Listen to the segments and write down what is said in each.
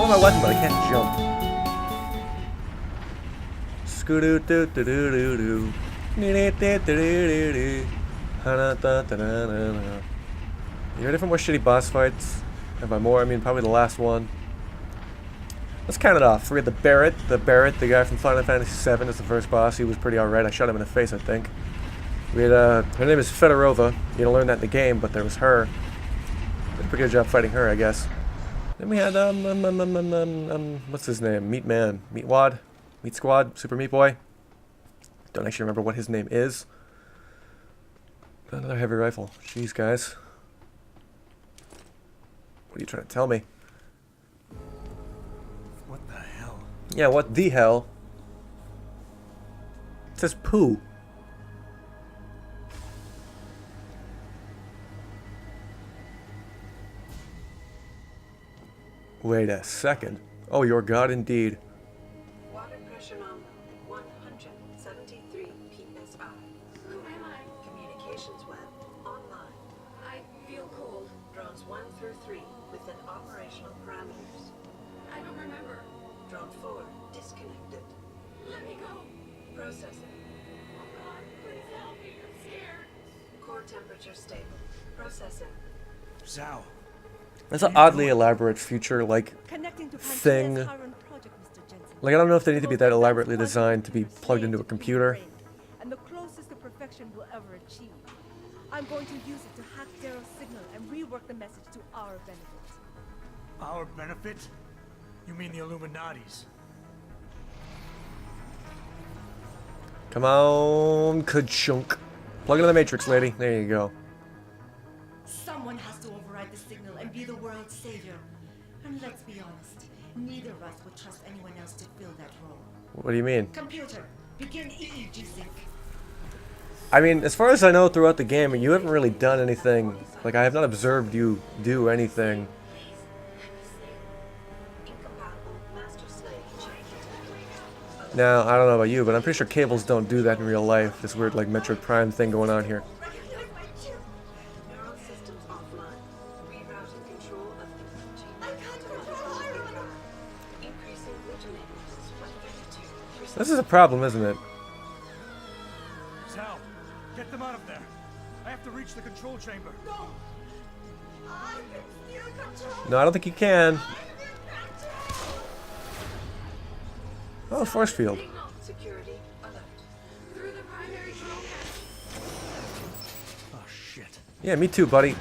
love my weapon, but I can't jump. Scoo-doo-doo-doo-doo-doo. You ready for more shitty boss fights? And by more, I mean probably the last one. Let's count it off. We had the Barret, the guy from Final Fantasy VII is the first boss. He was pretty alright. I shot him in the face, I think. We had, her name is Fedorova. You don't learn that in the game, but there was her. Did a pretty good job fighting her, I guess. Then we had, what's his name? Meat Man. Meat Wad? Meat Squad? Super Meat Boy? Don't actually remember what his name is. Another heavy rifle. Jeez, guys. What are you trying to tell me? What the hell? Yeah, what the hell? It says poo. Wait a second. Oh, your god indeed. Water pressure nominal 173 psi. Who am I? Communications web online. I feel cold. Drones 1 through 3 within operational parameters. I don't remember. Drone 4 disconnected. Let me go. Processing. Oh God, please help me. I'm scared. Core temperature stable. Processing. Zhao. That's an oddly elaborate future, like, thing. Like, I don't know if they need to be that elaborately designed to be plugged into a computer. And the closest to perfection we'll ever achieve. I'm going to use it to hack Darrow's signal and rework the message to our benefit. Our benefit? You mean the Illuminati's? Come on, ka-chunk. Plug into the Matrix, lady. There you go. Someone has to override the signal and be the world's savior. And let's be honest, neither of us would trust anyone else to fill that role. What do you mean? Computer, begin EEG sync. I mean, as far as I know throughout the game, you haven't really done anything. Like, I have not observed you do anything. Incompatible master slave change. Now, I don't know about you, but I'm pretty sure cables don't do that in real life. This weird, like, Metroid Prime thing going on here. Neural systems offline. Rerouting control of energy. I can't control Iron. Increasing glutamate. This is a problem, isn't it? Zhao, get them out of there. I have to reach the control chamber. No! I can still control. No, I don't think you can. Oh, force field. Security alert. Through the primary control panel. Oh shit. Yeah, me too, buddy.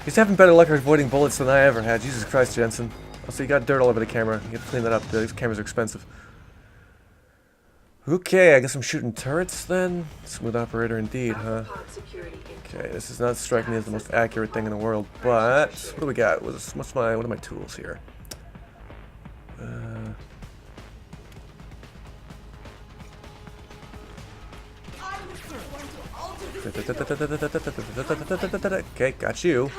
He's having better luck avoiding bullets than I ever had. Jesus Christ, Jensen. Also, you got dirt all over the camera. You have to clean that up. These cameras are expensive. Okay, I guess I'm shooting turrets then? Smooth operator indeed, huh? Okay, this is not striking me as the most accurate thing in the world, but what do we got? What are my tools here? Okay, got you.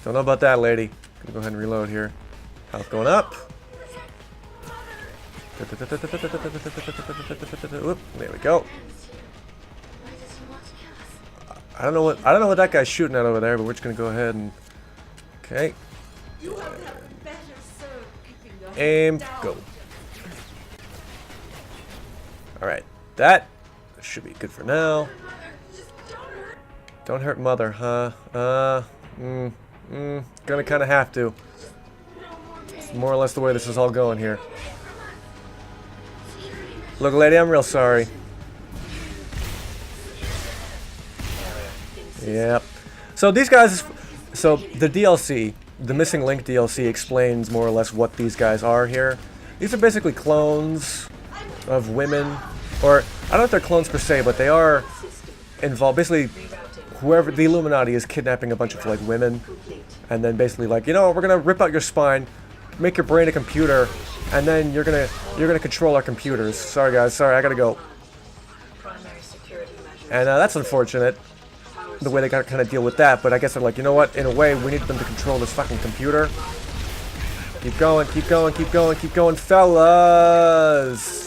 Don't know about that, lady. Gonna go ahead and reload here. Health going up. Whoop, there we go. I don't know what that guy's shooting at over there, but we're just gonna go ahead and okay. Aim, go. Alright, that should be good for now. Don't hurt mother, huh? Gonna kinda have to. It's more or less the way this is all going here. Look, lady, I'm real sorry. Yep. So these guys, so the DLC, the Missing Link DLC explains more or less what these guys are here. These are basically clones of women, or I don't know if they're clones per se, but they are involved. Basically, whoever the Illuminati is kidnapping a bunch of like women, and then basically like, you know, we're gonna rip out your spine, make your brain a computer, and then you're gonna control our computers. Sorry guys, sorry, I gotta go. And that's unfortunate, the way they gotta kind of deal with that. But I guess they're like, you know what? In a way, we need them to control this fucking computer. Keep going, keep going, keep going, keep going, fellas.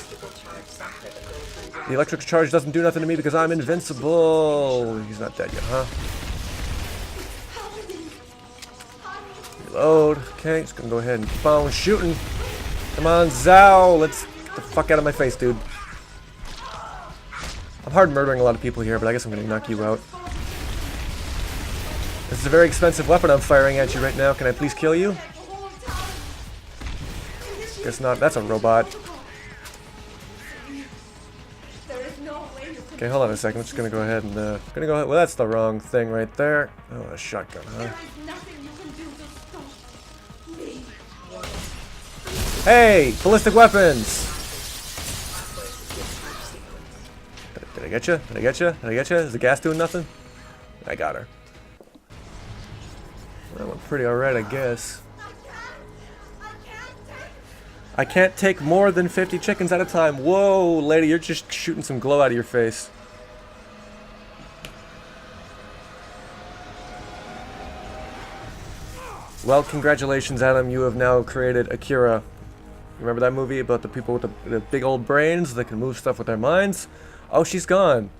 The electric charge doesn't do nothing to me because I'm invincible. He's not dead yet, huh? Reload. Okay, just gonna go ahead and keep on shooting. Come on, Zhao. Let's get the fuck out of my face, dude. I'm hard murdering a lot of people here, but I guess I'm gonna knock you out. This is a very expensive weapon I'm firing at you right now. Can I please kill you? Guess not. That's a robot. Okay, hold on a second. I'm just gonna go ahead and well, that's the wrong thing right there. Oh, a shotgun, huh? Hey, ballistic weapons! Did I get you? Did I get you? Did I get you? Is the gas doing nothing? I got her. That went pretty alright, I guess. I can't take more than 50 chickens at a time. Whoa, lady, you're just shooting some glow out of your face. Well, congratulations, Adam. You have now created Akira. Remember that movie about the people with the big old brains that can move stuff with their minds? Oh, she's gone.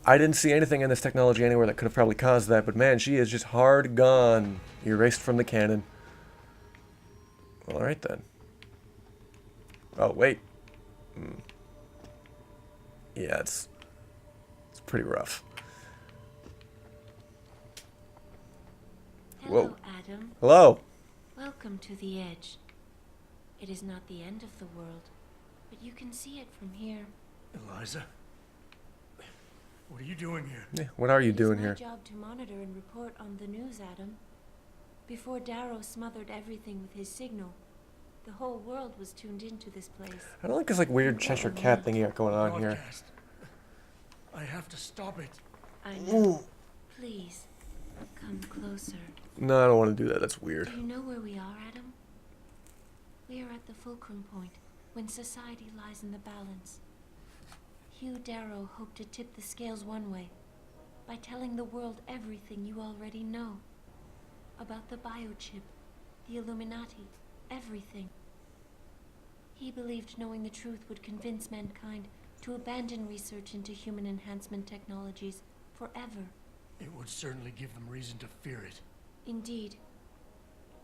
I didn't see anything in this technology anywhere that could have probably caused that, but man, she is just hard gone. Erased from the canon. Well, alright then. Oh, wait. Yeah, it's pretty rough. Hello, Whoa. Adam. Hello. Welcome to the edge. It is not the end of the world, but you can see it from here. Eliza? What are you doing here? Yeah, what are you doing here? It's my job to monitor and report on the news, Adam. Before Darrow smothered everything with his signal, the whole world was tuned into this place. I don't like this like weird Cheshire Cat thing you got going on here. Broadcast. I have to stop it. I know. Please, come closer. No, I don't want to do that. That's weird. Do you know where we are, Adam? We are at the fulcrum point, when society lies in the balance. Hugh Darrow hoped to tip the scales one way, by telling the world everything you already know. About the biochip, the Illuminati, everything. He believed knowing the truth would convince mankind to abandon research into human enhancement technologies forever. It would certainly give them reason to fear it. Indeed.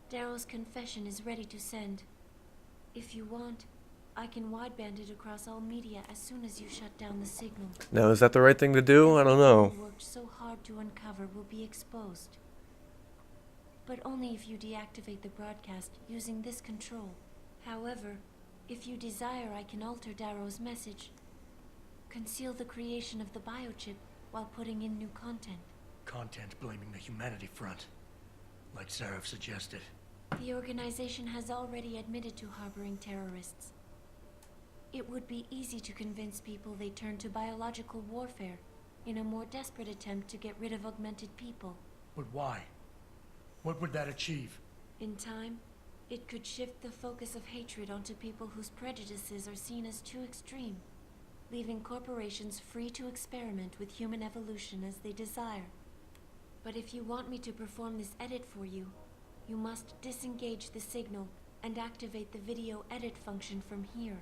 Darrow's confession is ready to send. If you want, I can wideband it across all media as soon as you shut down the signal. Now, is that the right thing to do? I don't know. What you worked so hard to uncover will be exposed. But only if you deactivate the broadcast using this control. However, if you desire, I can alter Darrow's message. Conceal the creation of the biochip while putting in new content. Content blaming the humanity front, like Seraph suggested. The organization has already admitted to harboring terrorists. It would be easy to convince people they turn to biological warfare in a more desperate attempt to get rid of augmented people. But why? What would that achieve? In time, it could shift the focus of hatred onto people whose prejudices are seen as too extreme, leaving corporations free to experiment with human evolution as they desire. But if you want me to perform this edit for you, you must disengage the signal and activate the video edit function from here.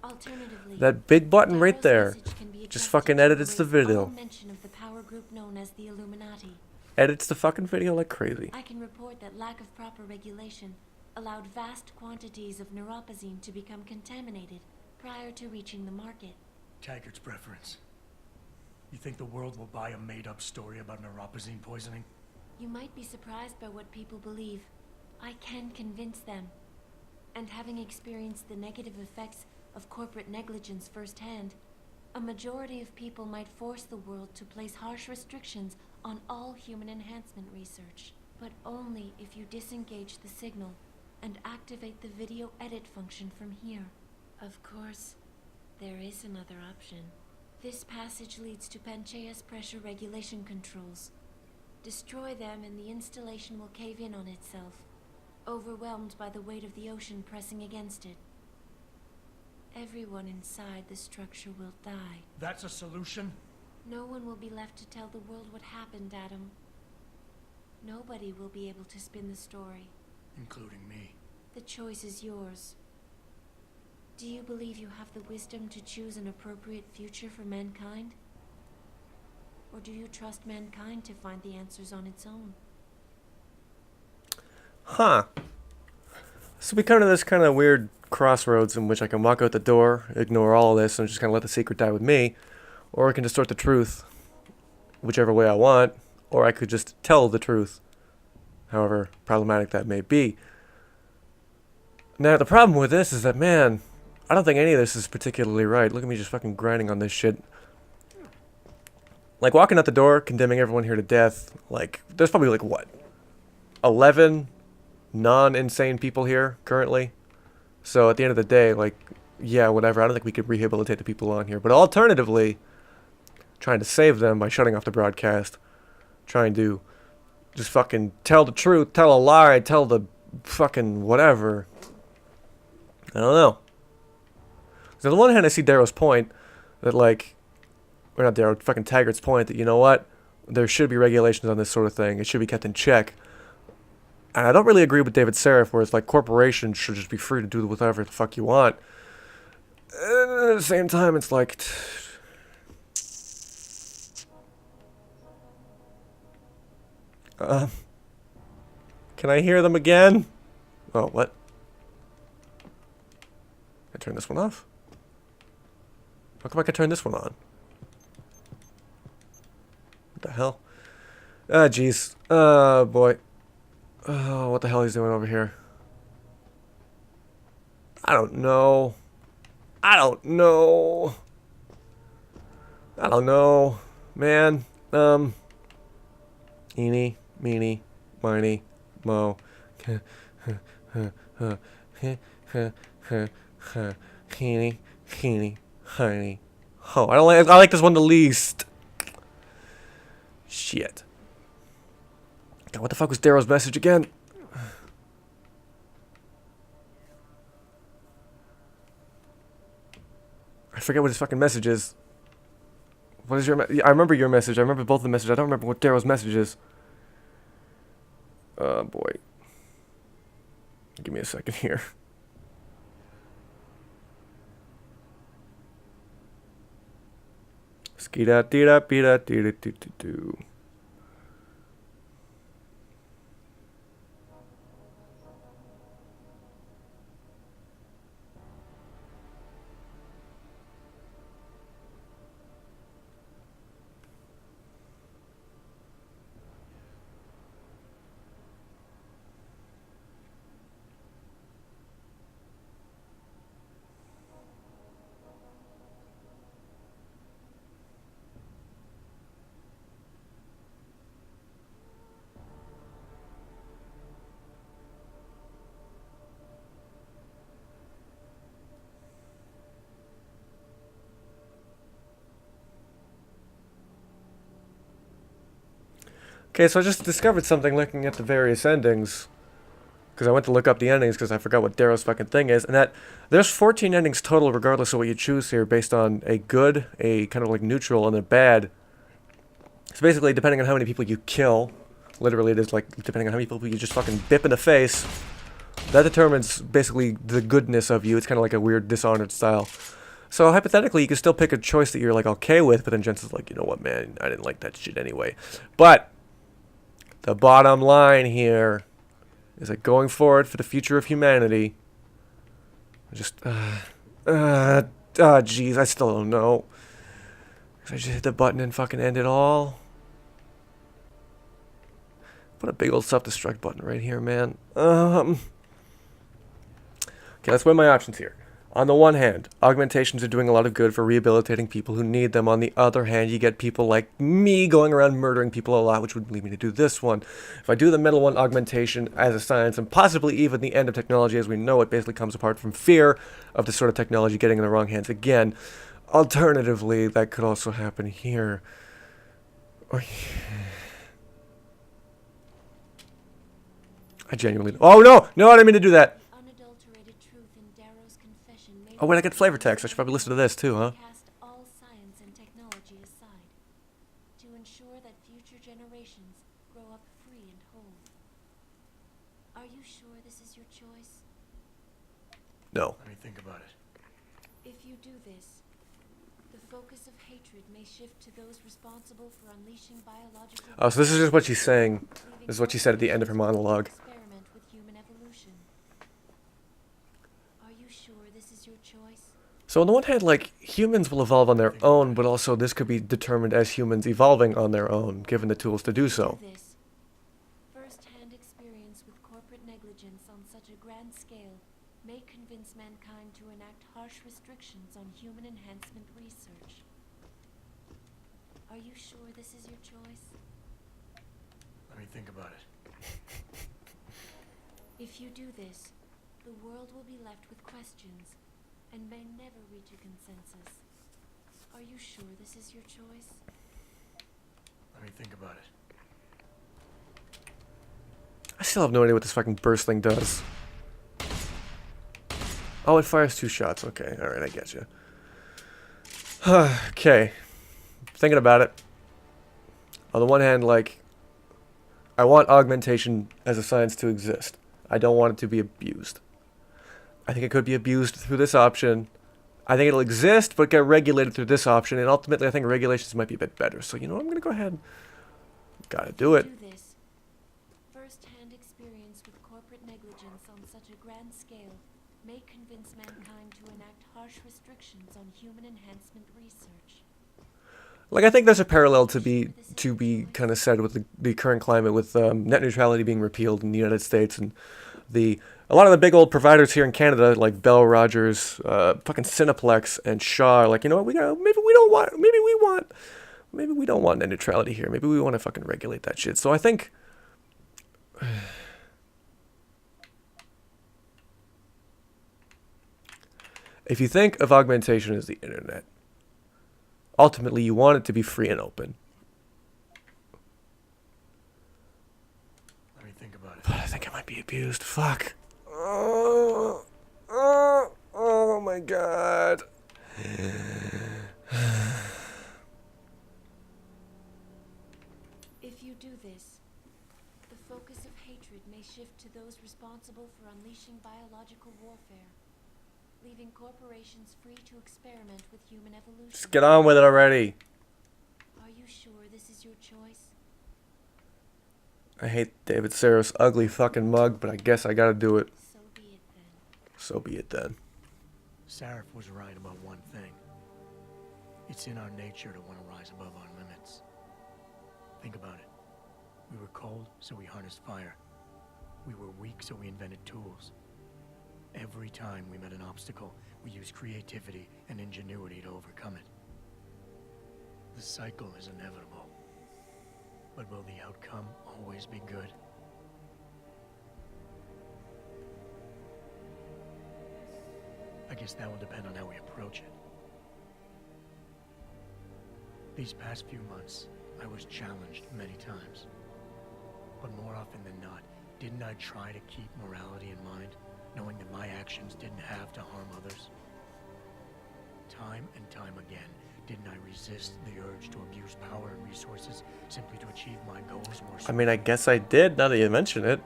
Alternatively, That big button right Darrow's there message can be just adjusted fucking to edits the erase video. all mention of the power group known as the Illuminati. Edits the fucking video like crazy. I can report that lack of proper regulation allowed vast quantities of neuropozyne to become contaminated prior to reaching the market. Taggart's preference. You think the world will buy a made-up story about neuropozyne poisoning? You might be surprised by what people believe. I can convince them. And having experienced the negative effects of corporate negligence firsthand, a majority of people might force the world to place harsh restrictions on all human enhancement research. But only if you disengage the signal and activate the video edit function from here. Of course, there is another option. This passage leads to Panchaea's pressure regulation controls. Destroy them and the installation will cave in on itself, overwhelmed by the weight of the ocean pressing against it. Everyone inside the structure will die. That's a solution? No one will be left to tell the world what happened, Adam. Nobody will be able to spin the story. Including me. The choice is yours. Do you believe you have the wisdom to choose an appropriate future for mankind? Or do you trust mankind to find the answers on its own? Huh. So we come to this kind of weird crossroads in which I can walk out the door, ignore all of this, and just kind of let the secret die with me, or I can distort the truth whichever way I want, or I could just tell the truth, however problematic that may be. Now, the problem with this is that, man, I don't think any of this is particularly right. Look at me just fucking grinding on this shit. Like, walking out the door, condemning everyone here to death, like, there's probably, like, what? 11 non-insane people here, currently? So, at the end of the day, like, yeah, whatever, I don't think we could rehabilitate the people on here. But alternatively, trying to save them by shutting off the broadcast, trying to just fucking tell the truth, tell a lie, tell the fucking whatever. I don't know. So on the one hand, I see Darrow's point that, like, or not Darrow, fucking Taggart's point that, you know what, there should be regulations on this sort of thing. It should be kept in check. And I don't really agree with David Seraph, where it's like corporations should just be free to do whatever the fuck you want. And at the same time, it's like, can I hear them again? Oh, what? I turn this one off? How come I can turn this one on? What the hell? Ah, jeez. Oh, boy. Oh, what the hell he's doing over here? I don't know. I don't know. I don't know. Man. Eeny, meeny, miny, mo. Heeny, heeny, hiney. Oh, I like this one the least. Shit. God, what the fuck was Darrow's message again? I forget what his fucking message is. What is your I remember your message. I remember both the messages. I don't remember what Darrow's message is. Oh, boy. Give me a second here. Ski-da-dee-da-bee-da-dee-da-doo-doo-doo. Okay, so I just discovered something looking at the various endings. Because I went to look up the endings because I forgot what Darrow's fucking thing is. And that there's 14 endings total regardless of what you choose here based on a good, a kind of like neutral, and a bad. So basically, depending on how many people you kill, literally it is like depending on how many people you just fucking bip in the face, that determines basically the goodness of you. It's kind of like a weird Dishonored style. So hypothetically, you can still pick a choice that you're like okay with, but then Jensen's like, you know what, man, I didn't like that shit anyway. But the bottom line here is that going forward for the future of humanity, just, jeez, I still don't know. Cause I just hit the button and fucking end it all. Put a big old self-destruct button right here, man. Okay, let's weigh my options here. On the one hand, augmentations are doing a lot of good for rehabilitating people who need them. On the other hand, you get people like me going around murdering people a lot, which would lead me to do this one. If I do the middle one, augmentation as a science, and possibly even the end of technology as we know it basically comes apart from fear of this sort of technology getting in the wrong hands again. Alternatively, that could also happen here. I genuinely... Oh, no! No, I didn't mean to do that! Oh wait, I get flavor text. I should probably listen to this too, huh? Cast all science and technology aside to ensure that future generations grow up free and whole. Are you sure this is your choice? No. Let me think about it. If you do this, the focus of hatred may shift to those responsible for unleashing biological... Oh, so this is just what she's saying. This is what she said at the end of her monologue. Experiment with human So on the one hand, like, humans will evolve on their own, but also this could be determined as humans evolving on their own, given the tools to do so. This first-hand experience with corporate negligence on such a grand scale may convince mankind to enact harsh restrictions on human enhancement research. Are you sure this is your choice? Let me think about it. If you do this, the world will be left with questions and may never reach a consensus. Are you sure this is your choice? Let me think about it. I still have no idea what this fucking burst thing does. Oh, it fires 2 shots. Okay, alright, I get you. Okay. Thinking about it. On the one hand, like, I want augmentation as a science to exist. I don't want it to be abused. I think it could be abused through this option. I think it'll exist, but get regulated through this option. And ultimately, I think regulations might be a bit better. So, you know what? I'm going to go ahead and... Gotta do it. Do this. First-hand experience with corporate negligence on such a grand scale may convince mankind to enact harsh restrictions on human enhancement research. Like, I think there's a parallel to be kind of said with the current climate, with net neutrality being repealed in the United States, and a lot of the big old providers here in Canada, like Bell, Rogers, fucking Cineplex, and Shaw, are like, you know what, maybe we don't want net neutrality here. Maybe we want to fucking regulate that shit. So I think... If you think of augmentation as the internet, ultimately you want it to be free and open. Let me think about it. But I think it might be abused. Fuck. Oh my god. If you do this, the focus of hatred may shift to those responsible for unleashing biological warfare, leaving corporations free to experiment with human evolution. Just get on with it already. Are you sure this is your choice? I hate David Saros' ugly fucking mug, but I guess I gotta do it. So be it then. So be it then. Sarif was right about one thing. It's in our nature to want to rise above our limits. Think about it. We were cold, so we harnessed fire. We were weak, so we invented tools. Every time we met an obstacle, we used creativity and ingenuity to overcome it. The cycle is inevitable. But will the outcome always be good? I guess that will depend on how we approach it. These past few months, I was challenged many times. But more often than not, didn't I try to keep morality in mind, knowing that my actions didn't have to harm others? Time and time again, didn't I resist the urge to abuse power and resources simply to achieve my goals more I mean, I guess I did, now that you mention it.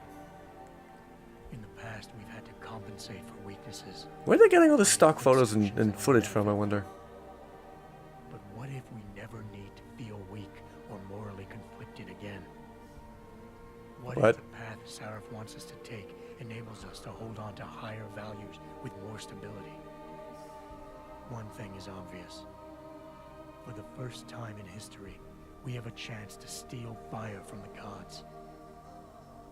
In the past, we've had to compensate for weaknesses. Where are they getting all the stock photos and footage from, I wonder? But what if we never need to feel weak or morally conflicted again? What What? if the path Sarif wants us to take enables us to hold on to higher values with more stability? One thing is obvious. For the first time in history, we have a chance to steal fire from the gods.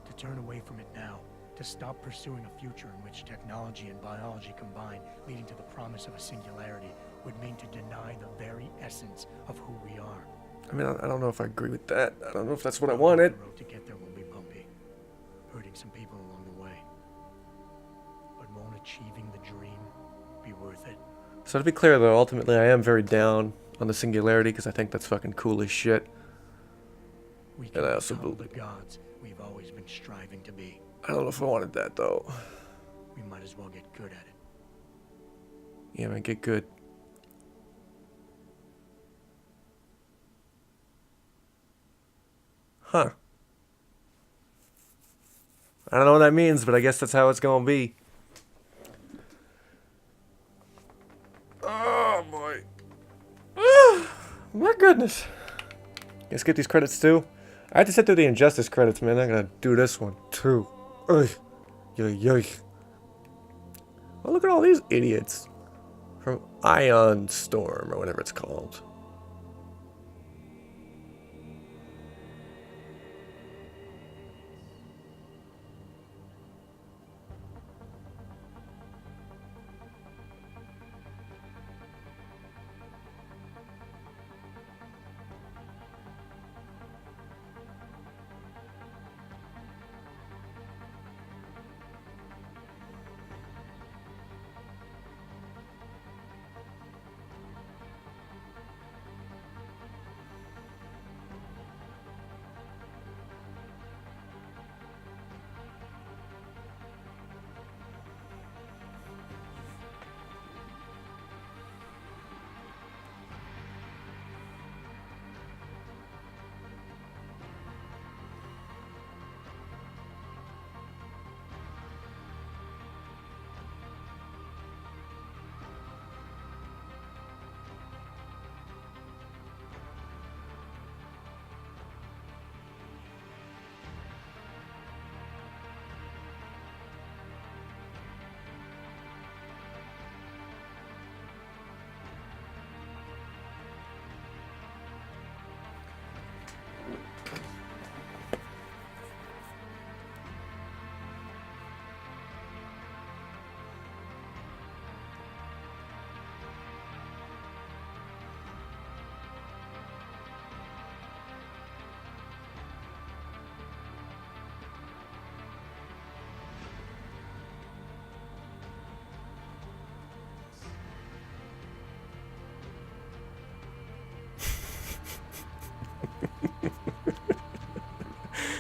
To turn away from it now, to stop pursuing a future in which technology and biology combine, leading to the promise of a singularity, would mean to deny the very essence of who we are. I mean, I don't know if I agree with that. I don't know if that's what I wanted. The road to get there will be bumpy, hurting some people along the way. But won't achieving the dream be worth it? So to be clear, though, ultimately I am very down on the singularity because I think that's fucking cool as shit. We And can I also become the believe... gods we've always been striving to be. I don't know if I wanted that, though. We might as well get good at it. Yeah, man, get good. Huh. I don't know what that means, but I guess that's how it's gonna be. Oh, boy. My goodness. Let's get these credits, too. I had to sit through the Injustice credits, man. I gotta do this one, too. Ugh. Yoy. Oh, look at all these idiots. From Ion Storm, or whatever it's called.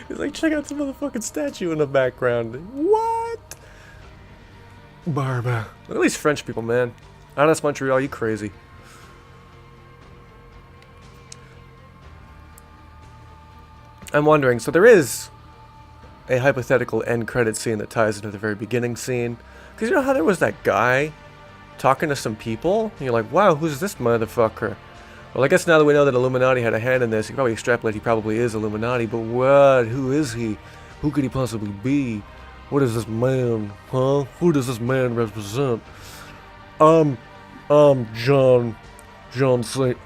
He's like, check out the motherfucking statue in the background. What? Barba. Look at these French people, man. Honest Montreal, you crazy. I'm wondering, so there is a hypothetical end credit scene that ties into the very beginning scene. Because you know how there was that guy talking to some people? And you're like, wow, who's this motherfucker? Well, I guess now that we know that Illuminati had a hand in this, you can probably extrapolate he probably is Illuminati, but what? Who is he? Who could he possibly be? What is this man? Huh? Who does this man represent? John St.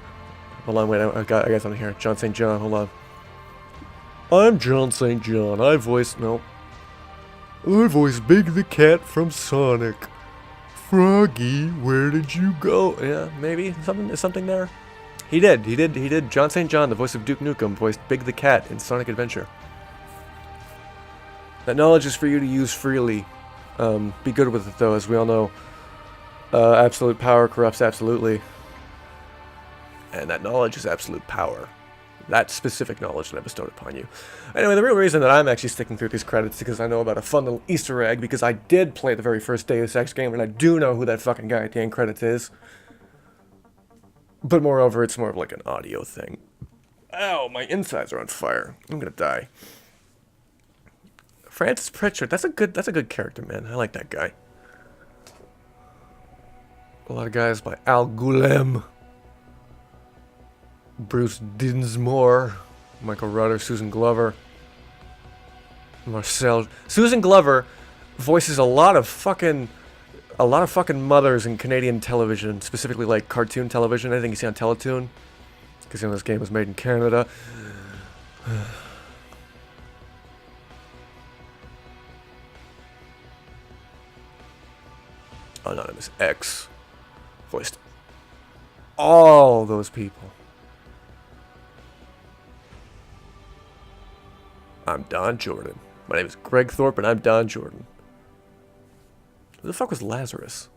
Hold on, wait, I got something here. John St. John, hold on. I'm John St. John. I voice Big the Cat from Sonic. Froggy, where did you go? Yeah, maybe something there. He did. John St. John, the voice of Duke Nukem, voiced Big the Cat in Sonic Adventure. That knowledge is for you to use freely. Be good with it, though, as we all know. Absolute power corrupts absolutely. And that knowledge is absolute power. That specific knowledge that I bestowed upon you. Anyway, the real reason that I'm actually sticking through these credits is because I know about a fun little Easter egg, because I did play the very first Deus Ex game, and I do know who that fucking guy at the end credits is. But moreover, it's more of like an audio thing. Ow, my insides are on fire. I'm gonna die. Francis Pritchard, that's a good character, man. I like that guy. A lot of guys by Al Ghulem, Bruce Dinsmore, Michael Rudder, Susan Glover, Marcel. Susan Glover voices a lot of fucking mothers in Canadian television, specifically like cartoon television. Anything you see on Teletoon, because you know this game was made in Canada. Anonymous X voiced all those people. I'm Don Jordan. My name is Greg Thorpe, and I'm Don Jordan. Who the fuck was Lazarus?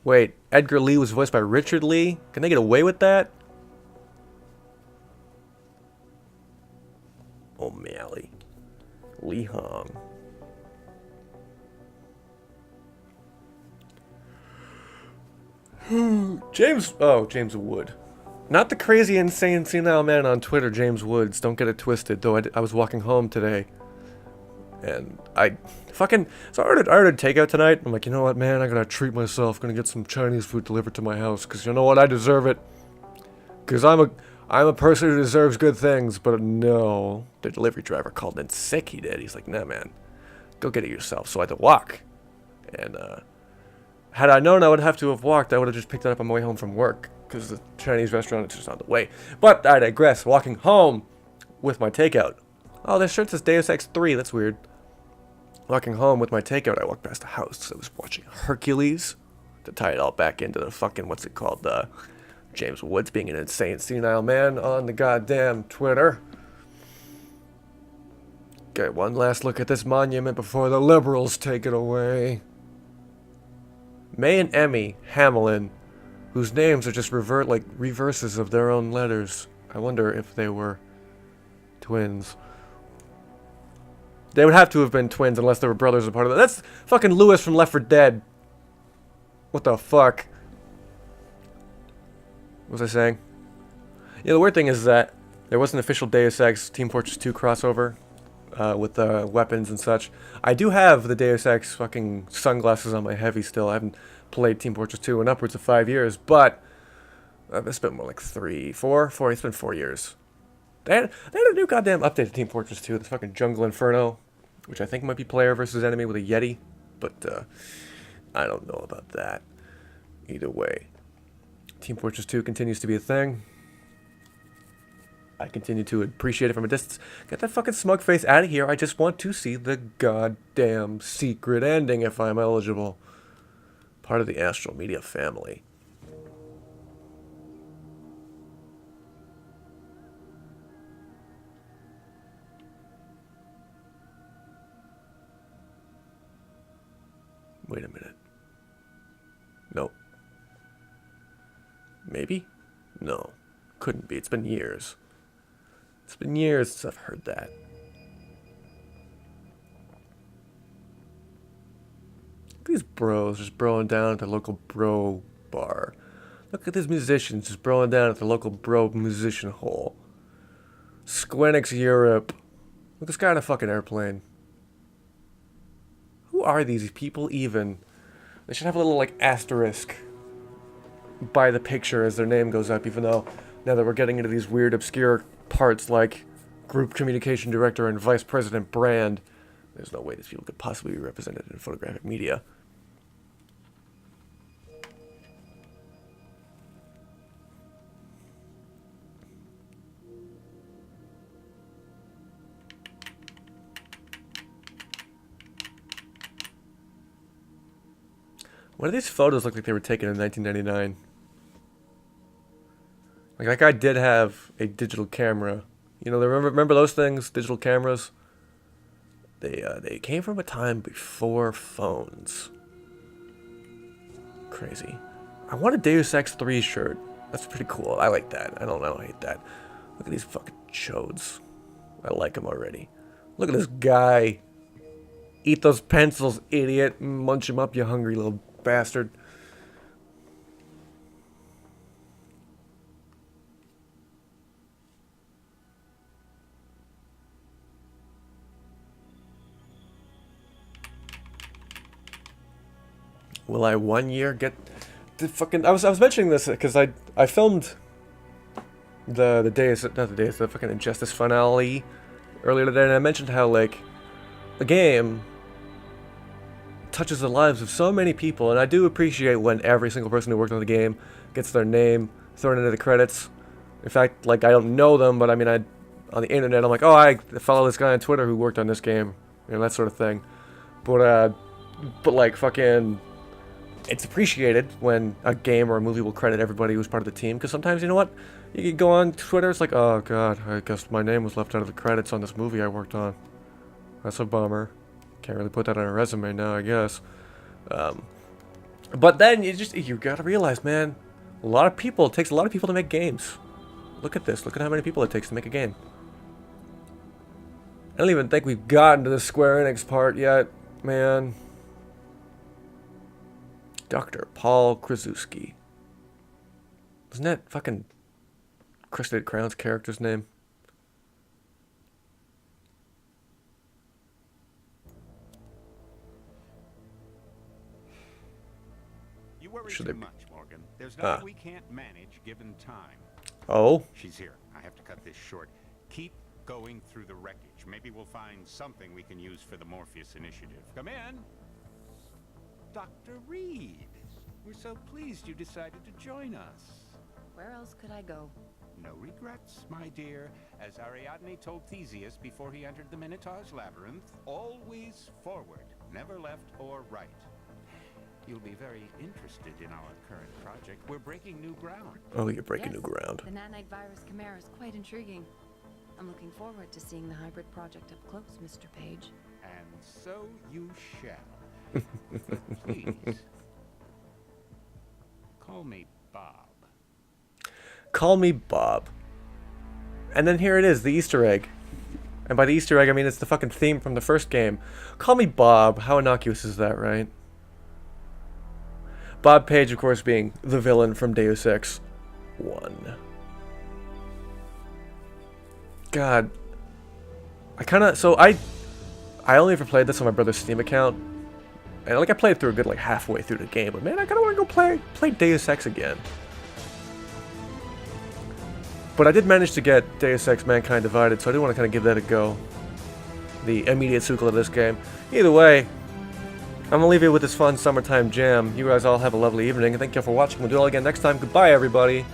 Wait, Edgar Lee was voiced by Richard Lee? Can they get away with that? O'Malley. Lee Hong. James Wood. Not the crazy, insane, senile man on Twitter, James Woods. Don't get it twisted. Though I was walking home today, and I ordered takeout tonight. I'm like, you know what, man? I'm gonna treat myself. Gonna get some Chinese food delivered to my house, cause you know what? I deserve it. Cause I'm a person who deserves good things. But no, the delivery driver called in sick. He did. He's like, nah, man. go get it yourself. So I had to walk. And had I known I would have to have walked, I would have just picked it up on my way home from work. Because the Chinese restaurant is just on the way. But I digress. Walking home with my takeout. Oh, this shirt says Deus Ex 3. That's weird. Walking home with my takeout, I walked past the house. I was watching Hercules. To tie it all back into the fucking, what's it called? James Woods being an insane, senile man on the goddamn Twitter. Get one last look at this monument before the liberals take it away. May and Emmy Hamlin, whose names are just reverses of their own letters. I wonder if they were twins. They would have to have been twins unless they were brothers a part of that. That's fucking Lewis from Left 4 Dead. What the fuck? What was I saying? Yeah, the weird thing is that there was an official Deus Ex Team Fortress 2 crossover with weapons and such. I do have the Deus Ex fucking sunglasses on my heavy still. I haven't played Team Fortress 2 in upwards of 5 years, but it's been more like 3, 4. It's been 4 years. They had a new goddamn update to Team Fortress 2, this fucking Jungle Inferno, which I think might be player versus enemy with a Yeti, but I don't know about that. Either way, Team Fortress 2 continues to be a thing. I continue to appreciate it from a distance. Get that fucking smug face out of here. I just want to see the goddamn secret ending if I'm eligible. Part of the Astral Media family. Wait a minute. Nope. Maybe? No. Couldn't be. It's been years. It's been years since I've heard that. Look at these bros just broing down at the local bro bar. Look at these musicians just broing down at the local bro musician hole. Squenix Europe. Look at this guy on a fucking airplane. Who are these people even? They should have a little, like, asterisk by the picture as their name goes up, even though now that we're getting into these weird, obscure parts like Group Communication Director and Vice President Brand, there's no way these people could possibly be represented in photographic media. Why do these photos look like they were taken in 1999? Like, that guy did have a digital camera. You know, remember those things? Digital cameras? They came from a time before phones. Crazy. I want a Deus Ex 3 shirt. That's pretty cool. I like that. I don't hate that. Look at these fucking chodes. I like them already. Look at this guy. Eat those pencils, idiot. Munch them up, you hungry little bastard. Will I 1 year get the fucking... I was mentioning this because I filmed the fucking Injustice finale earlier today, and I mentioned how, like, the game touches the lives of so many people, and I do appreciate when every single person who worked on the game gets their name thrown into the credits. In fact, like, I don't know them, but I mean, on the internet, I'm like, oh, I follow this guy on Twitter who worked on this game, you know, that sort of thing. But like, fucking, it's appreciated when a game or a movie will credit everybody who was part of the team, because sometimes, you know what, you can go on Twitter, it's like, oh god, I guess my name was left out of the credits on this movie I worked on. That's a bummer. Can't really put that on a resume now, I guess. But then you gotta realize, man, it takes a lot of people to make games. Look at this. Look at how many people it takes to make a game. I don't even think we've gotten to the Square Enix part yet, man. Dr. Paul Krasuski. Isn't that fucking Crested Crown's character's name? You worry Should too they- much, Morgan. There's nothing we can't manage given time. Oh? She's here. I have to cut this short. Keep going through the wreckage. Maybe we'll find something we can use for the Morpheus initiative. Come in. Dr. Reed. We're so pleased you decided to join us. Where else could I go? No regrets, my dear. As Ariadne told Theseus before he entered the Minotaur's labyrinth, always forward, never left or right. You'll be very interested in our current project. We're breaking new ground. Oh, you're breaking Yes, new ground. The nanite virus chimera is quite intriguing. I'm looking forward to seeing the hybrid project up close, Mr. Page. And so you shall. But please, call me Bob. Call me Bob. And then here it is, the Easter egg. And by the Easter egg, I mean it's the fucking theme from the first game. Call me Bob. How innocuous is that, right? Bob Page, of course, being the villain from Deus Ex 1. God. I only ever played this on my brother's Steam account. And like I played through a good like halfway through the game, but man, I kinda wanna go play Deus Ex again. But I did manage to get Deus Ex Mankind Divided, so I do want to kind of give that a go. The immediate sequel to this game. Either way, I'm going to leave you with this fun summertime jam. You guys all have a lovely evening, and thank you for watching. We'll do it all again next time. Goodbye, everybody.